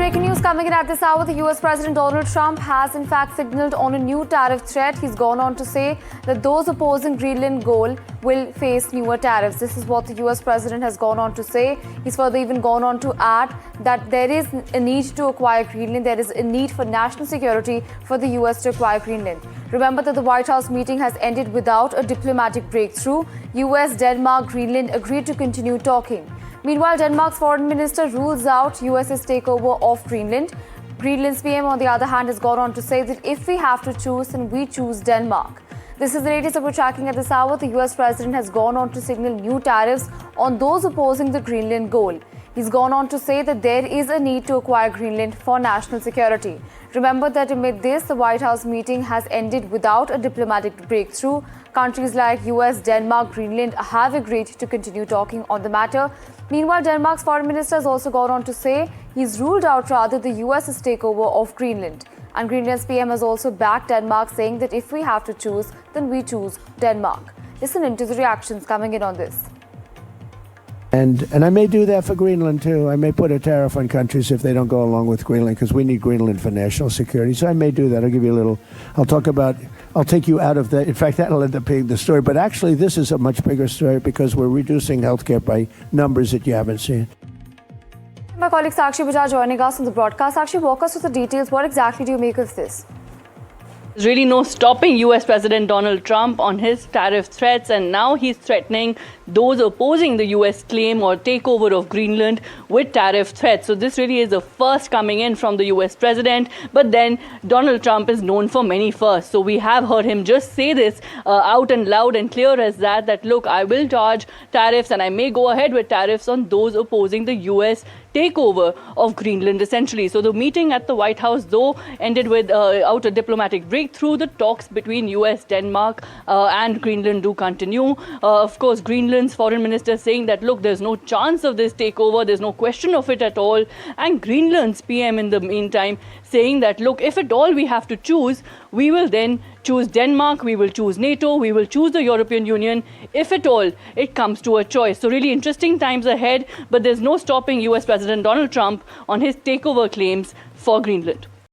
breaking news coming in at this hour. The US President Donald Trump has in fact signaled on a new tariff threat. He's gone on to say that those opposing Greenland goal will face newer tariffs. This is what the US President has gone on to say. He's further even gone on to add that there is a need to acquire Greenland. There is a need for national security for the US to acquire Greenland. Remember that the White House meeting has ended without a diplomatic breakthrough. US, Denmark, Greenland agreed to continue talking. Meanwhile, Denmark's foreign minister rules out US's takeover of Greenland. Greenland's PM, on the other hand, has gone on to say that if we have to choose, then we choose Denmark. This is the latest that we're tracking at this hour. The US president has gone on to signal new tariffs on those opposing the Greenland goal. He's gone on to say that there is a need to acquire Greenland for national security. Remember that amid this, the White House meeting has ended without a diplomatic breakthrough. Countries like US, Denmark, Greenland have agreed to continue talking on the matter. Meanwhile, Denmark's foreign minister has also gone on to say he's ruled out the US's takeover of Greenland. And Greenland's PM has also backed Denmark, saying that if we have to choose, then we choose Denmark. Listen into the reactions coming in on this. And I may do that for Greenland too. I may put a tariff on countries if they don't go along with Greenland, because we need Greenland for national security. So I may do that. I'll give you a little, I'll take you out of the, in fact, that'll end up being the story. But actually, this is a much bigger story because we're reducing healthcare by numbers that you haven't seen. My colleague Sakshi Bajaj joining us on the broadcast. Sakshi, walk us through the details. What exactly do you make of this? There's really no stopping US President Donald Trump on his tariff threats, and now he's threatening those opposing the US claim or takeover of Greenland with tariff threats. So this really is the first coming in from the US president, but then Donald Trump is known for many firsts. So we have heard him just say this out and loud and clear as that look, I will charge tariffs and I may go ahead with tariffs on those opposing the US takeover of Greenland, essentially. So the meeting at the White House, though, ended without a diplomatic breakthrough. The talks between US, Denmark and Greenland do continue. Of course, Greenland's foreign minister saying that, look, there's no chance of this takeover, there's no question of it at all. And Greenland's PM, in the meantime, saying that, look, if at all we have to choose, we will then choose Denmark, we will choose NATO, we will choose the European Union, if at all it comes to a choice. So really interesting times ahead, but there's no stopping US President Donald Trump on his takeover claims for Greenland.